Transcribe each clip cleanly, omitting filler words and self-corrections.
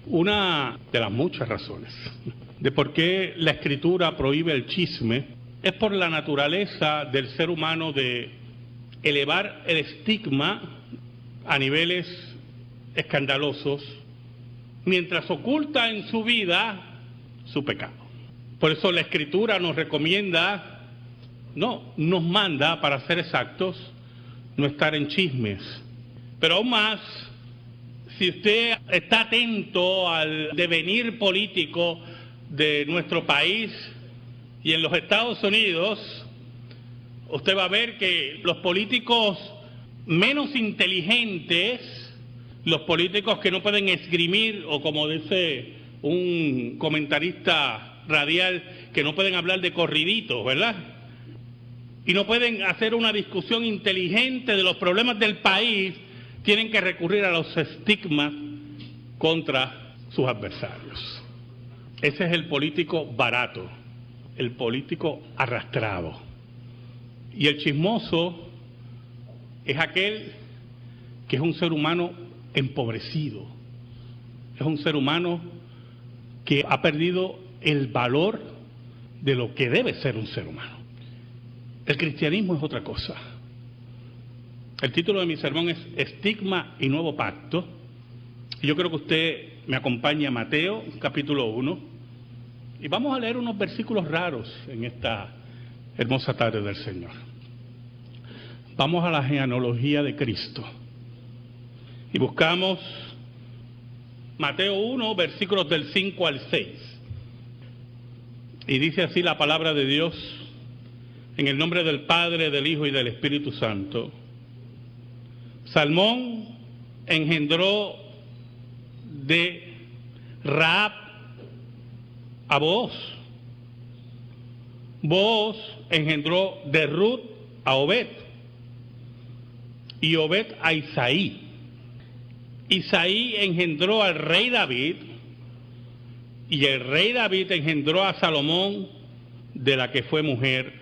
Una de las muchas razones de por qué la Escritura prohíbe el chisme es por la naturaleza del ser humano de elevar el estigma a niveles escandalosos mientras oculta en su vida su pecado. Por eso la Escritura nos recomienda, nos manda, para ser exactos, no estar en chismes. Pero aún más, si usted está atento al devenir político de nuestro país y en los Estados Unidos, usted va a ver que los políticos menos inteligentes, los políticos que no pueden esgrimir, o como dice un comentarista radial, que no pueden hablar de corriditos, ¿verdad? Y no pueden hacer una discusión inteligente de los problemas del país, tienen que recurrir a los estigmas contra sus adversarios. Ese es el político barato, el político arrastrado. Y el chismoso es aquel que es un ser humano empobrecido, es un ser humano que ha perdido el valor de lo que debe ser un ser humano. El cristianismo es otra cosa. El título de mi sermón es Estigma y Nuevo Pacto. Y yo creo que usted me acompaña a Mateo, capítulo 1. Y vamos a leer unos versículos raros en esta hermosa tarde del Señor. Vamos a la genealogía de Cristo. Y buscamos Mateo 1, versículos del 5 al 6. Y dice así la palabra de Dios, en el nombre del Padre, del Hijo y del Espíritu Santo. Salmón engendró de Rahab a Booz. Booz engendró de Ruth a Obed. Y Obed a Isaí. Isaí engendró al rey David. Y el rey David engendró a Salomón, de la que fue mujer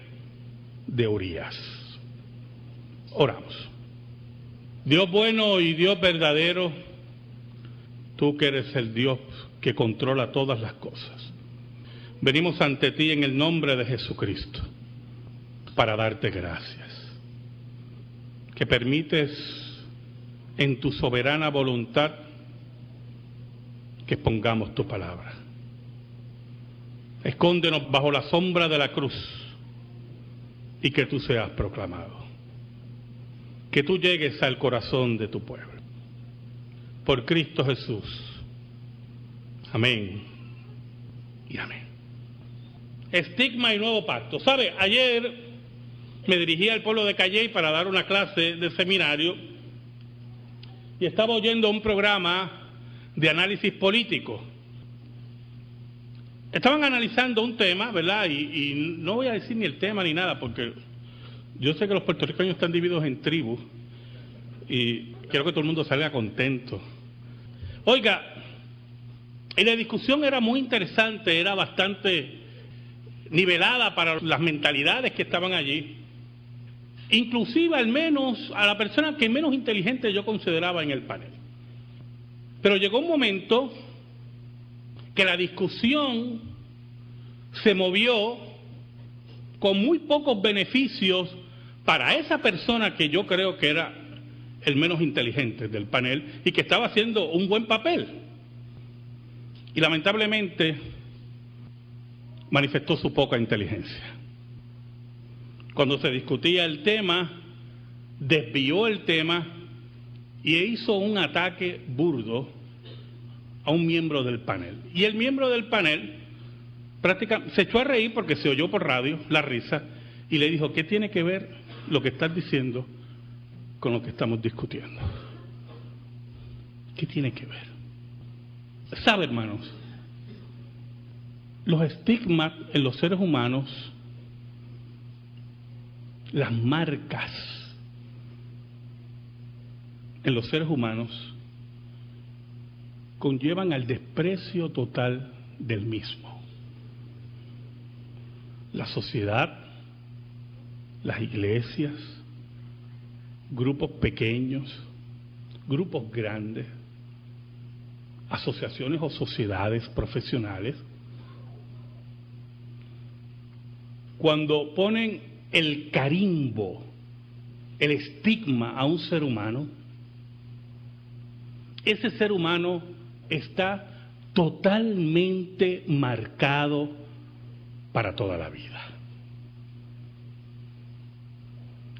de Urías. Oramos. Dios bueno y Dios verdadero, tú que eres el Dios que controla todas las cosas, venimos ante ti en el nombre de Jesucristo para darte gracias, que permites en tu soberana voluntad que expongamos tu palabra. Escóndenos bajo la sombra de la cruz y que tú seas proclamado. Que tú llegues al corazón de tu pueblo. Por Cristo Jesús. Amén y amén. Estigma y nuevo pacto. ¿Sabe? Ayer me dirigí al pueblo de Calley para dar una clase de seminario y estaba oyendo un programa de análisis político. Estaban analizando un tema, ¿verdad? Y no voy a decir ni el tema ni nada porque yo sé que los puertorriqueños están divididos en tribus y quiero que todo el mundo salga contento. Oiga, y la discusión era muy interesante, era bastante nivelada para las mentalidades que estaban allí. Inclusive al menos a la persona que menos inteligente yo consideraba en el panel. Pero llegó un momento que la discusión se movió con muy pocos beneficios para esa persona que yo creo que era el menos inteligente del panel y que estaba haciendo un buen papel. Y lamentablemente manifestó su poca inteligencia. Cuando se discutía el tema, desvió el tema y hizo un ataque burdo a un miembro del panel. Y el miembro del panel prácticamente se echó a reír porque se oyó por radio la risa y le dijo, ¿qué tiene que ver lo que estás diciendo con lo que estamos discutiendo? ¿Qué tiene que ver? ¿Sabe, hermanos? Los estigmas en los seres humanos, las marcas en los seres humanos conllevan al desprecio total del mismo. La sociedad, las iglesias, grupos pequeños, grupos grandes, asociaciones o sociedades profesionales, cuando ponen el carimbo, el estigma a un ser humano, ese ser humano está totalmente marcado para toda la vida.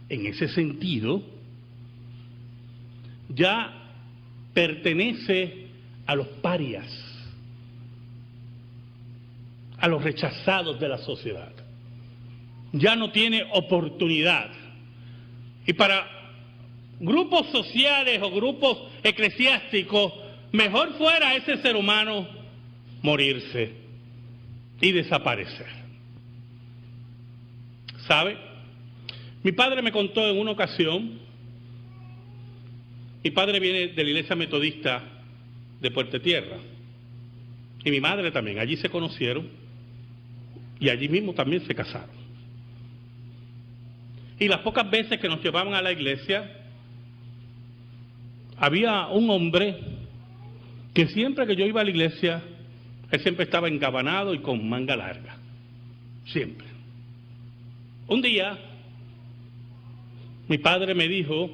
En ese sentido, ya pertenece a los parias, a los rechazados de la sociedad. Ya no tiene oportunidad. Y para grupos sociales o grupos eclesiásticos, mejor fuera ese ser humano morirse y desaparecer. ¿Sabe? Mi padre me contó en una ocasión, mi padre viene de la iglesia metodista de Puerto Tierra, y mi madre también, allí se conocieron, y allí mismo también se casaron. Y las pocas veces que nos llevaban a la iglesia, había un hombre que siempre que yo iba a la iglesia, él siempre estaba engabanado y con manga larga. Siempre. Un día, mi padre me dijo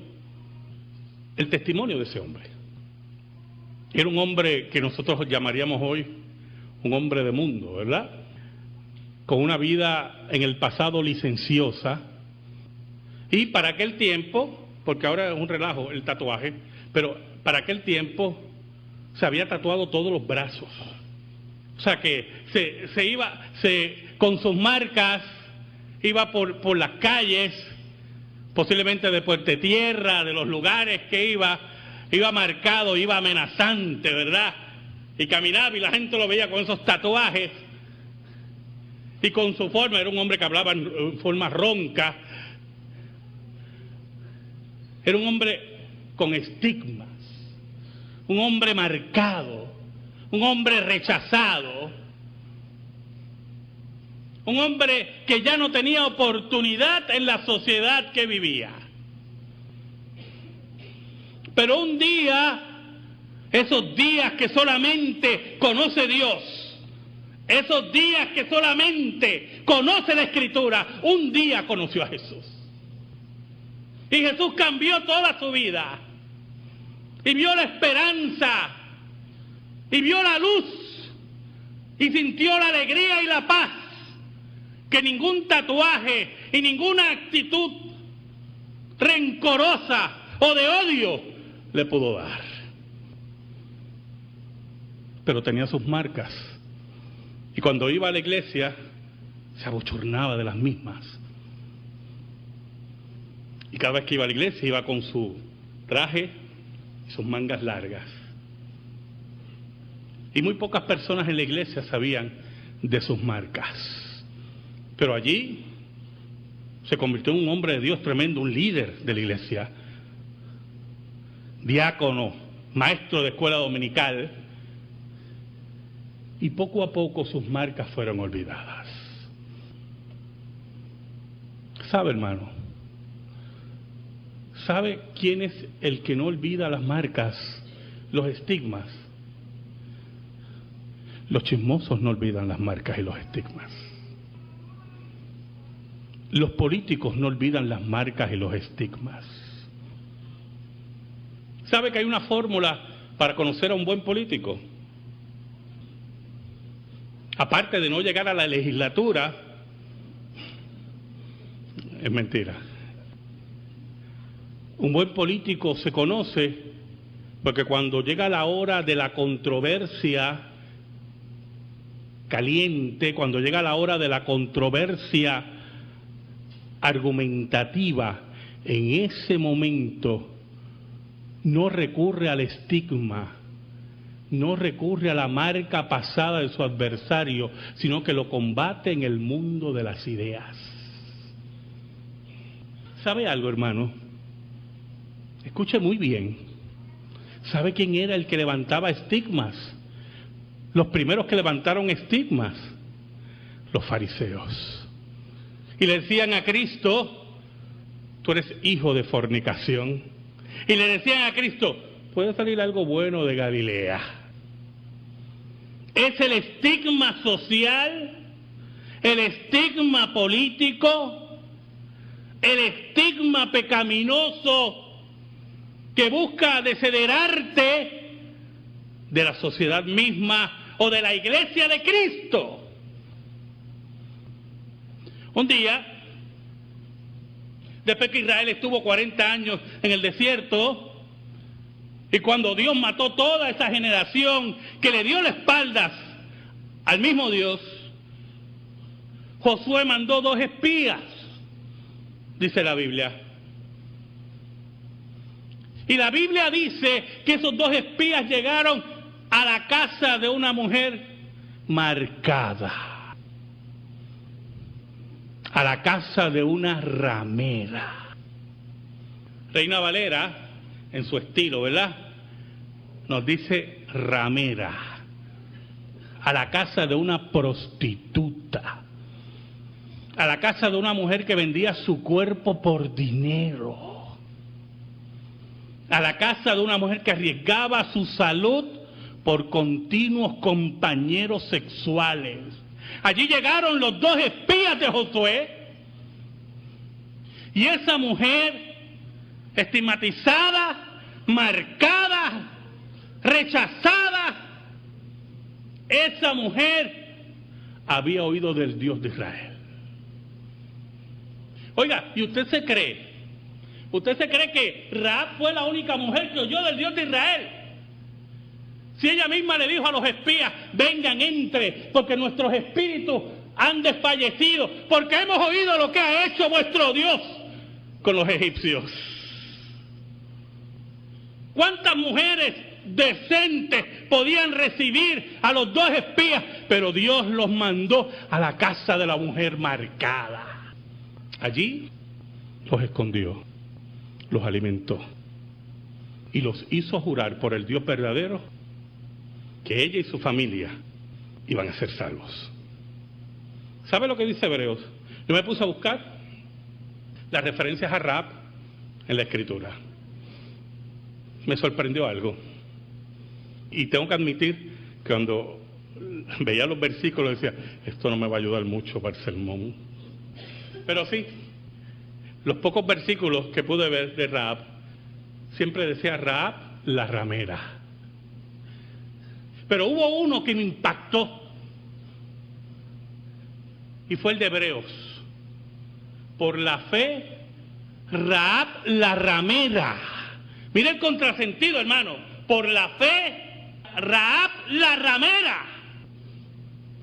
el testimonio de ese hombre. Era un hombre que nosotros llamaríamos hoy un hombre de mundo, ¿verdad? Con una vida en el pasado licenciosa. Y para aquel tiempo, porque ahora es un relajo el tatuaje, pero para aquel tiempo se había tatuado todos los brazos. O sea que se iba con sus marcas, iba por las calles, posiblemente de Puerto Tierra, de los lugares que iba marcado, iba amenazante, ¿verdad? Y caminaba y la gente lo veía con esos tatuajes. Y con su forma, era un hombre que hablaba en forma ronca. Era un hombre con estigmas, un hombre marcado, un hombre rechazado, un hombre que ya no tenía oportunidad en la sociedad que vivía. Pero un día, esos días que solamente conoce Dios, esos días que solamente conoce la Escritura, un día conoció a Jesús. Y Jesús cambió toda su vida. Y vio la esperanza. Y vio la luz. Y sintió la alegría y la paz que ningún tatuaje y ninguna actitud rencorosa o de odio le pudo dar. Pero tenía sus marcas. Y cuando iba a la iglesia, se abochornaba de las mismas. Y cada vez que iba a la iglesia, iba con su traje y sus mangas largas. Y muy pocas personas en la iglesia sabían de sus marcas. Pero allí se convirtió en un hombre de Dios tremendo, un líder de la iglesia, diácono, maestro de escuela dominical. Y poco a poco sus marcas fueron olvidadas. ¿Sabe, hermano? ¿Sabe quién es el que no olvida las marcas, los estigmas? Los chismosos no olvidan las marcas y los estigmas. Los políticos no olvidan las marcas y los estigmas. ¿Sabe que hay una fórmula para conocer a un buen político? Aparte de no llegar a la legislatura, es mentira. Un buen político se conoce porque cuando llega la hora de la controversia caliente, cuando llega la hora de la controversia argumentativa, en ese momento no recurre al estigma, no recurre a la marca pasada de su adversario, sino que lo combate en el mundo de las ideas. ¿Sabe algo, hermano? Escuche muy bien. ¿Sabe quién era el que levantaba estigmas? Los primeros que levantaron estigmas, los fariseos. Y le decían a Cristo, tú eres hijo de fornicación. Y le decían a Cristo, puede salir algo bueno de Galilea. es el estigma social, el estigma político, el estigma pecaminoso que busca desheredarte de la sociedad misma o de la iglesia de Cristo. Un día, después que Israel estuvo 40 años en el desierto, y cuando Dios mató toda esa generación que le dio la espalda al mismo Dios, Josué mandó 2 espías, dice la Biblia. Y la Biblia dice que esos 2 espías llegaron a la casa de una mujer marcada, a la casa de una ramera. Reina Valera, en su estilo, ¿verdad?, nos dice ramera, a la casa de una prostituta, a la casa de una mujer que vendía su cuerpo por dinero, a la casa de una mujer que arriesgaba su salud por continuos compañeros sexuales. Allí llegaron los 2 espías de Josué, y esa mujer estigmatizada, marcada, rechazada, esa mujer había oído del Dios de Israel. Oiga, ¿y usted se cree que Rahab fue la única mujer que oyó del Dios de Israel? Si ella misma le dijo a los espías: vengan, entre, porque nuestros espíritus han desfallecido, porque hemos oído lo que ha hecho vuestro Dios con los egipcios. ¿Cuántas mujeres decentes podían recibir a los 2 espías? Pero Dios los mandó a la casa de la mujer marcada. Allí los escondió, los alimentó y los hizo jurar por el Dios verdadero que ella y su familia iban a ser salvos. ¿Sabe lo que dice Hebreos? Yo me puse a buscar las referencias a Rahab en la Escritura. Me sorprendió algo. Y tengo que admitir que cuando veía los versículos decía: esto no me va a ayudar mucho para el sermón. Pero sí, los pocos versículos que pude ver de Rahab, siempre decía Rahab la ramera. Pero hubo uno que me impactó, y fue el de Hebreos. Por la fe, Rahab la ramera. Mira el contrasentido, hermano. Por la fe, Rahab la ramera.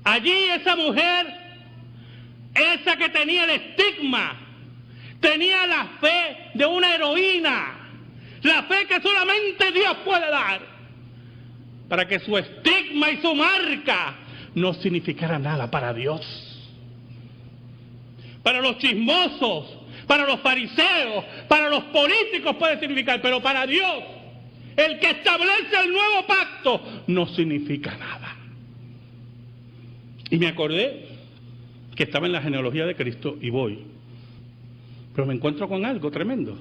Allí esa mujer, esa que tenía el estigma, tenía la fe de una heroína, la fe que solamente Dios puede dar, para que su estigma y su marca no significara nada para Dios. Para los chismosos, para los fariseos, para los políticos puede significar, pero para Dios, el que establece el nuevo pacto, no significa nada. Y me acordé que estaba en la genealogía de Cristo y voy, pero me encuentro con algo tremendo,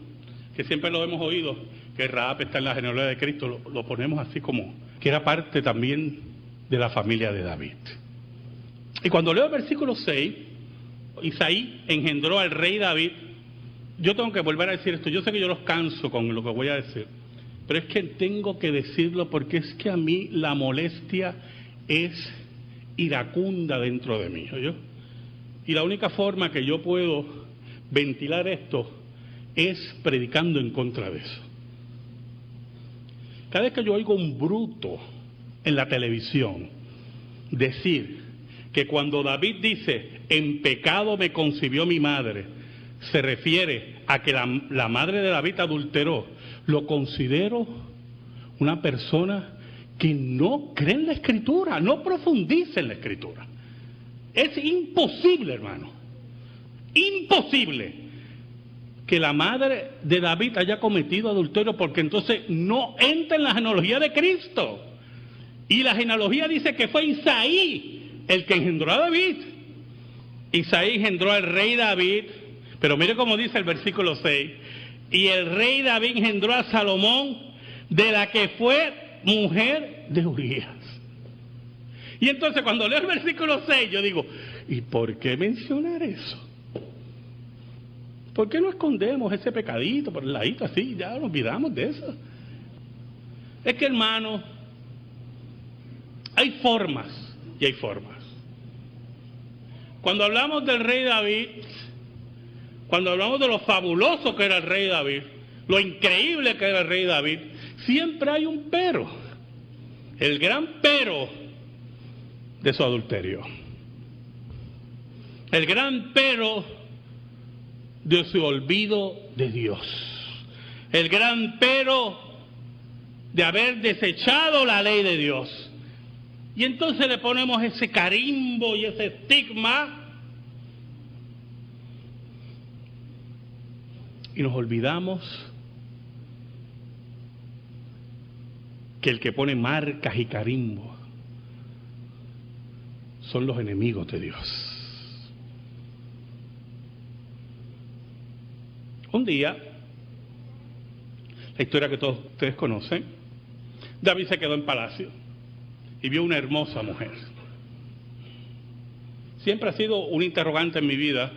que siempre lo hemos oído, que Rahab está en la genealogía de Cristo, lo ponemos así como que era parte también de la familia de David. Y cuando leo el versículo 6, Isaí engendró al rey David. Yo tengo que volver a decir esto. Yo sé que yo los canso con lo que voy a decir, pero es que tengo que decirlo porque es que a mí la molestia es iracunda dentro de mí, ¿oyó? Y la única forma que yo puedo ventilar esto es predicando en contra de eso. Cada vez que yo oigo un bruto en la televisión decir que cuando David dice en pecado me concibió mi madre, se refiere a que la madre de David adulteró, lo considero una persona que no cree en la Escritura, no profundiza en la Escritura. Es imposible, hermano, imposible que la madre de David haya cometido adulterio, porque entonces no entra en la genealogía de Cristo. Y la genealogía dice que fue Isaí el que engendró a David. Isaí engendró al rey David, pero mire cómo dice el versículo 6, y el rey David engendró a Salomón, de la que fue mujer de Urías. Y entonces cuando leo el versículo 6, yo digo, ¿y por qué mencionar eso? ¿Por qué no escondemos ese pecadito por el ladito así? Ya nos olvidamos de eso. Es que, hermano, hay formas y hay formas. Cuando hablamos del rey David, cuando hablamos de lo fabuloso que era el rey David, lo increíble que era el rey David, siempre hay un pero. El gran pero de su adulterio. El gran pero de su olvido de Dios. El gran pero de haber desechado la ley de Dios. Y entonces le ponemos ese carimbo y ese estigma y nos olvidamos que el que pone marcas y carimbo son los enemigos de Dios. Un día, la historia que todos ustedes conocen, David se quedó en palacio y vio una hermosa mujer. Siempre ha sido un interrogante en mi vida,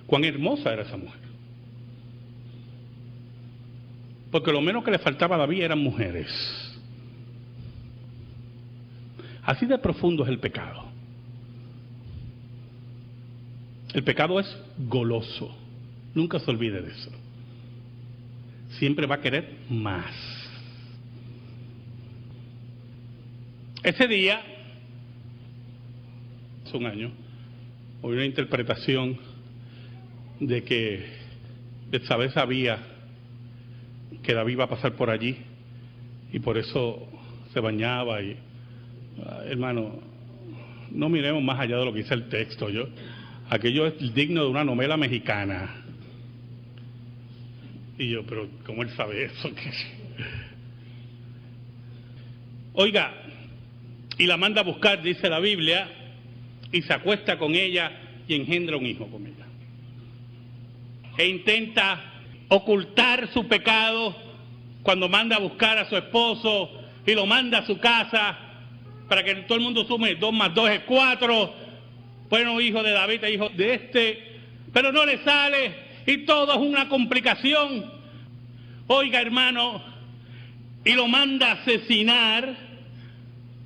cuán hermosa era esa mujer. Porque lo menos que le faltaba a David eran mujeres. Así de profundo es el pecado. El pecado es goloso. Nunca se olvide de eso. Siempre va a querer más. Ese día, hace un año, hubo una interpretación de que Betsabé sabía que David iba a pasar por allí y por eso se bañaba y, hermano, no miremos más allá de lo que dice el texto. Aquello es digno de una novela mexicana. Y yo, pero ¿cómo él sabe eso? Oiga, y la manda a buscar, dice la Biblia, y se acuesta con ella y engendra un hijo con ella. E intenta ocultar su pecado cuando manda a buscar a su esposo y lo manda a su casa para que todo el mundo sume 2 más 2 es 4. Bueno, hijo de David, hijo de este, pero no le sale y todo es una complicación. Oiga, hermano, y lo manda a asesinar.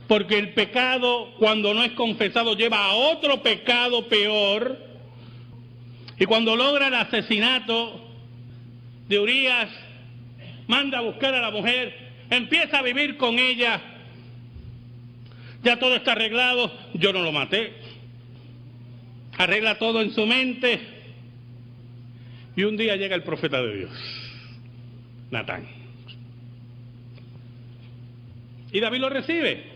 Porque el pecado, cuando no es confesado, lleva a otro pecado peor. Y cuando logra el asesinato de Urías, manda a buscar a la mujer, empieza a vivir con ella. Ya todo está arreglado, yo no lo maté. Arregla todo en su mente. Y un día llega el profeta de Dios, Natán. Y David lo recibe.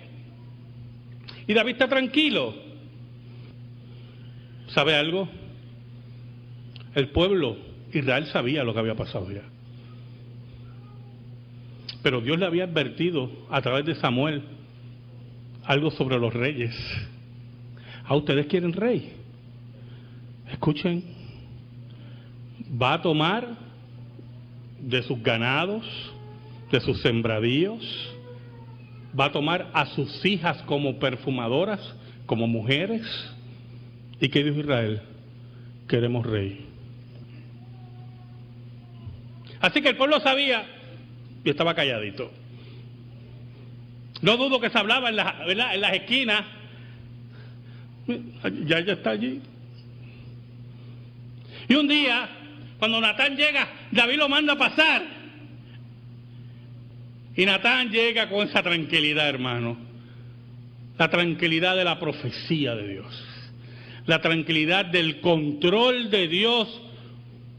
Y David está tranquilo. ¿Sabe algo? El pueblo, Israel, sabía lo que había pasado ya. Pero Dios le había advertido a través de Samuel algo sobre los reyes. ¿A ustedes quieren rey? Escuchen. Va a tomar de sus ganados, de sus sembradíos, va a tomar a sus hijas como perfumadoras, como mujeres. ¿Y qué dijo Israel? Queremos rey. Así que el pueblo sabía y estaba calladito. No dudo que se hablaba en las esquinas. Ya está allí. Y un día, cuando Natán llega, David lo manda a pasar. Y Natán llega con esa tranquilidad, hermano. La tranquilidad de la profecía de Dios. La tranquilidad del control de Dios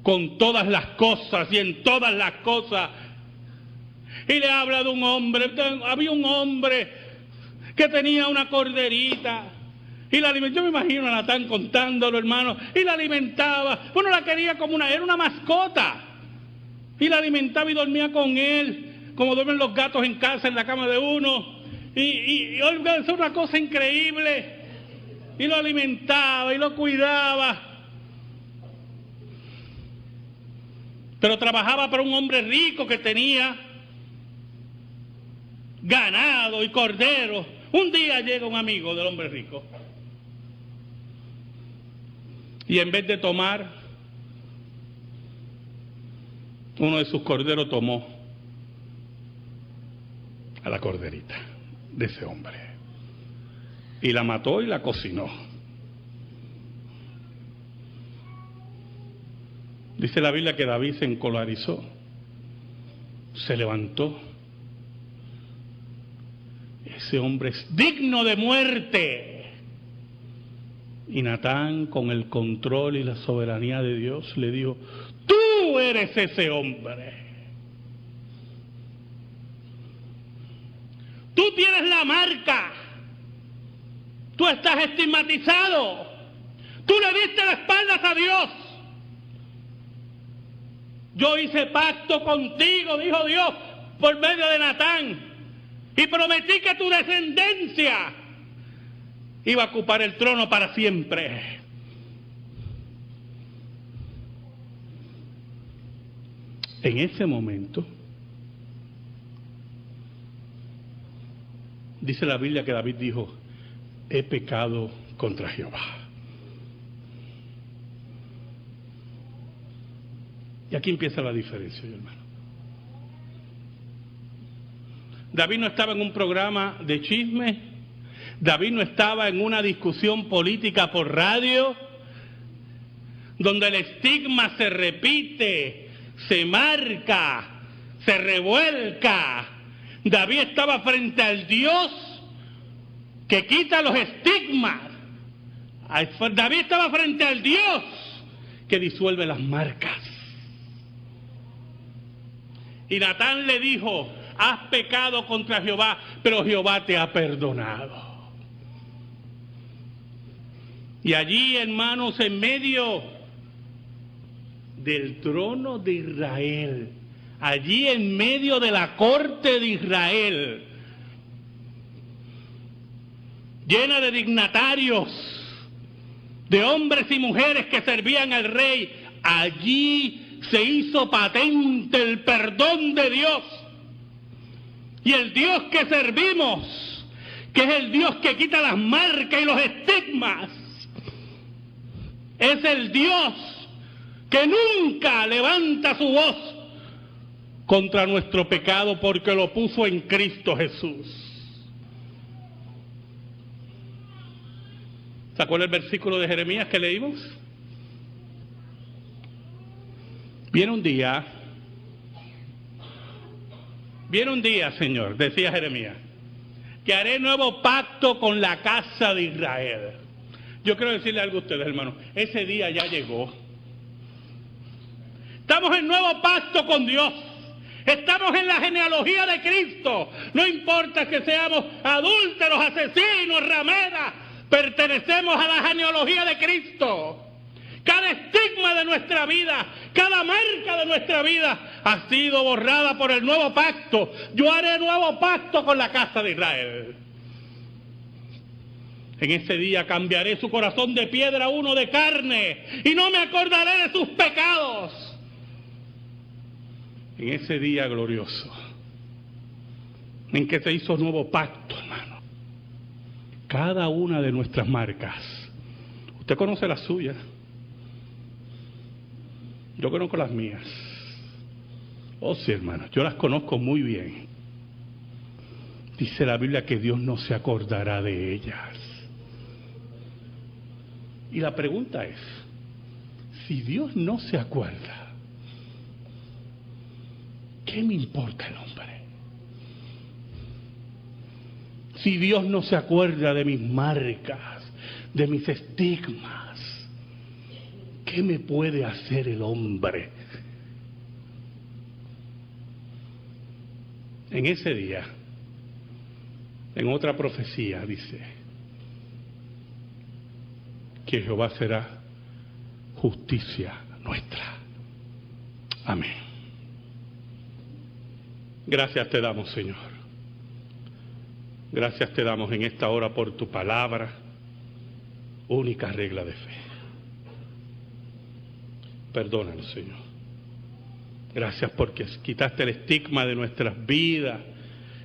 con todas las cosas y en todas las cosas. Y le habla de un hombre. Había un hombre que tenía una corderita. Y la alimentaba. Yo me imagino a Natán contándolo, hermano. Y la alimentaba. Bueno, la quería como era una mascota. Y la alimentaba y dormía con él. Como duermen los gatos en casa, en la cama de uno. Y es una cosa increíble. Y lo alimentaba y lo cuidaba. Pero trabajaba para un hombre rico que tenía ganado y cordero. Un día llega un amigo del hombre rico y en vez de tomar uno de sus corderos, tomó a la corderita de ese hombre y la mató y la cocinó. Dice la Biblia que David se encolerizó, se levantó. Ese hombre es digno de muerte. Y Natán, con el control y la soberanía de Dios, le dijo: tú eres ese hombre. Tú tienes la marca. Tú estás estigmatizado. Tú le diste las espaldas a Dios. Yo hice pacto contigo, dijo Dios, por medio de Natán, y prometí que tu descendencia iba a ocupar el trono para siempre. En ese momento, dice la Biblia que David dijo: he pecado contra Jehová. Y aquí empieza la diferencia, mi hermano. David no estaba en un programa de chisme. David no estaba en una discusión política por radio, donde el estigma se repite, se marca, se revuelca. David estaba frente al Dios que quita los estigmas. David estaba frente al Dios que disuelve las marcas. Y Natán le dijo: has pecado contra Jehová, pero Jehová te ha perdonado. Y allí, hermanos, en medio del trono de Israel, allí en medio de la corte de Israel, llena de dignatarios, de hombres y mujeres que servían al rey, allí se hizo patente el perdón de Dios. Y el Dios que servimos, que es el Dios que quita las marcas y los estigmas, es el Dios que nunca levanta su voz contra nuestro pecado, porque lo puso en Cristo Jesús. ¿Se acuerda el versículo de Jeremías que leímos? Viene un día, Señor, decía Jeremías, que haré nuevo pacto con la casa de Israel. Yo quiero decirle algo a ustedes, hermanos, ese día ya llegó. Estamos en nuevo pacto con Dios. Estamos en la genealogía de Cristo. No importa que seamos adúlteros, asesinos, rameras, pertenecemos a la genealogía de Cristo. Cada estigma de nuestra vida, cada marca de nuestra vida ha sido borrada por el nuevo pacto. Yo haré nuevo pacto con la casa de Israel. En ese día cambiaré su corazón de piedra a uno de carne, y no me acordaré de sus pecados. En ese día glorioso, en que se hizo nuevo pacto, hermano, cada una de nuestras marcas, usted conoce las suyas, yo conozco las mías. Oh sí, hermano, yo las conozco muy bien. Dice la Biblia que Dios no se acordará de ellas. Y la pregunta es, si Dios no se acuerda, ¿qué me importa el hombre? Si Dios no se acuerda de mis marcas, de mis estigmas, ¿qué me puede hacer el hombre? En ese día, en otra profecía dice que Jehová será justicia nuestra. Amén. Gracias te damos, Señor. Gracias te damos en esta hora por tu palabra, única regla de fe. Perdónanos, Señor. Gracias porque quitaste el estigma de nuestras vidas,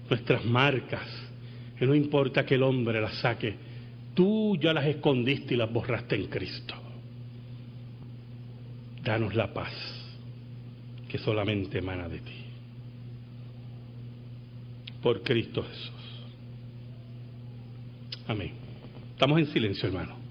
nuestras marcas. que no importa que el hombre las saque, tú ya las escondiste y las borraste en Cristo. Danos la paz que solamente emana de ti. Por Cristo Jesús. Amén. Estamos en silencio, hermano.